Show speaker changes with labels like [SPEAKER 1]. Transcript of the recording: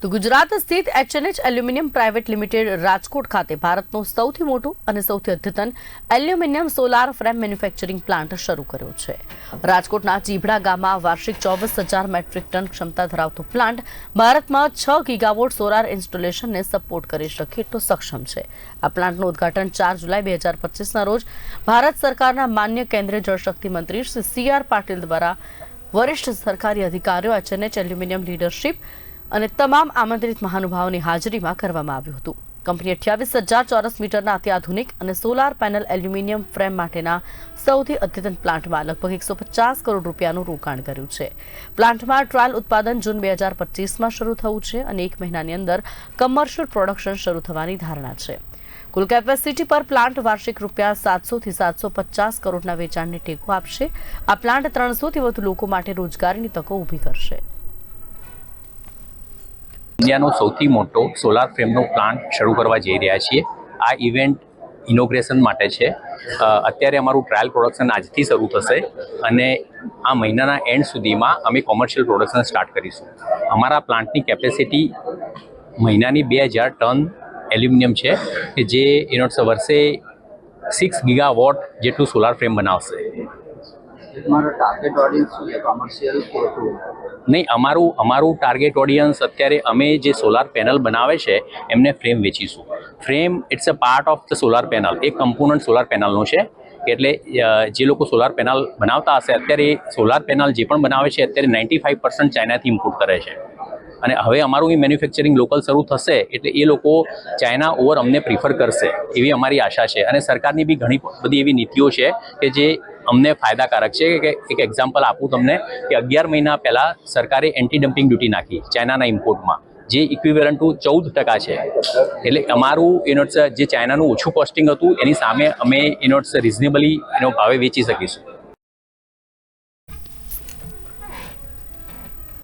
[SPEAKER 1] તો ગુજરાત સ્થિત એચ&એચ aluminium private limited Rajkot ખાતે ભારતનો સૌથી મોટો અને સૌથી અદ્યતન aluminium solar frame manufacturing plant શરૂ કર્યો છે। રાજકોટના ચીભડા ગામમાં વાર્ષિક 24,000 મેટ્રિક ટન ક્ષમતા ધરાવતો પ્લાન્ટ ભારતમાં 6 ગીગાવોટ સોલાર ઇન્સ્ટોલેશનને સપોર્ટ કરી શકે એટલો સક્ષમ છે। આ પ્લાન્ટનું ઉદ્ઘાટન 4 જુલાઈ 2025ના રોજ ભારત સરકારના માન્ય કેન્દ્રીય જળશક્તિ મંત્રી શ્રી સી.આર. પાટીલ દ્વારા વરિષ્ઠ સરકારી અધિકારીઓ, એચ&એચ એલ્યુમિનિયમ લીડરશીપ અને તમામ આમંત્રિત મહાનુભાવોની હાજરીમાં કરવામાં આવ્યું હતું। કંપનીએ 28,000 ચોરસ મીટરના અત્યાધુનિક અને સોલાર પેનલ એલ્યુમિનિયમ ફ્રેમ માટેના સૌથી અદ્યતન પ્લાન્ટમાં લગભગ 150 કરોડ રૂપિયાનું રોકાણ કર્યું છે। પ્લાન્ટમાં ટ્રાયલ ઉત્પાદન જૂન 2025માં શરૂ થયું છે અને 1 મહિનાની અંદર કમર્શિયલ પ્રોડક્શન શરૂ થવાની ધારણા છે। કુલ કેપેસિટી પર પ્લાન્ટ વાર્ષિક રૂપિયા 700 થી 750 કરોડના વેચાણને ટેકો આપશે। આ પ્લાન્ટ 300 થી વધુ લોકો માટે રોજગારીની તકો ઊભી કરશે।
[SPEAKER 2] ઇન્ડિયાનો સૌથી મોટો સોલાર ફ્રેમનો પ્લાન્ટ શરૂ કરવા જઈ રહ્યા છીએ। આ ઇવેન્ટ ઇનોગ્રેશન માટે છે। અત્યારે અમારું ટ્રાયલ પ્રોડક્શન આજથી શરૂ થશે અને આ મહિનાના એન્ડ સુધીમાં અમે કોમર્શિયલ પ્રોડક્શન સ્ટાર્ટ કરીશું। અમારા પ્લાન્ટની કેપેસિટી મહિનાની 2000 ટન એલ્યુમિનિયમ છે કે જે વર્ષે 6 ગીગાવોટ જેટલું સોલાર ફ્રેમ બનાવશે। નહીં, અમારું ટાર્ગેટ ઓડિયન્સ અત્યારે અમે જે સોલાર પેનલ બનાવે છે એમને ફ્રેમ વેચીશું। Frame it's a part of the solar panel, એક કમ્પોનન્ટ સોલાર પેનલનો છે। એટલે જે લોકો સોલાર પેનલ બનાવતા હશે અત્યારે સોલાર પેનલ જે પણ બનાવે છે અત્યારે 95% ચાઇનાથી ઇમ્પોર્ટ કરે છે અને હવે અમારું એ મેન્યુફેક્ચરિંગ લોકલ શરૂ થશે એટલે એ લોકો ચાઇના ઓવર અમને પ્રિફર કરશે એવી અમારી આશા છે। અને સરકારની બી ઘણી બધી એવી નીતિઓ છે કે જે અમને ફાયદાકારક છે। કે એક એક્ઝામ્પલ આપું તમને કે 11 મહિના પહેલાં સરકારે એન્ટી ડમ્પિંગ ડ્યુટી નાખી ચાઇનાના ઇમ્પોર્ટમાં, જે ઇક્વિવેલન્ટ ટુ 14% છે। એટલે અમારું જે ચાઇનાનું ઓછું કોસ્ટિંગ હતું એની સામે અમે રિઝનેબલી ભાવે વેચી શકીશું।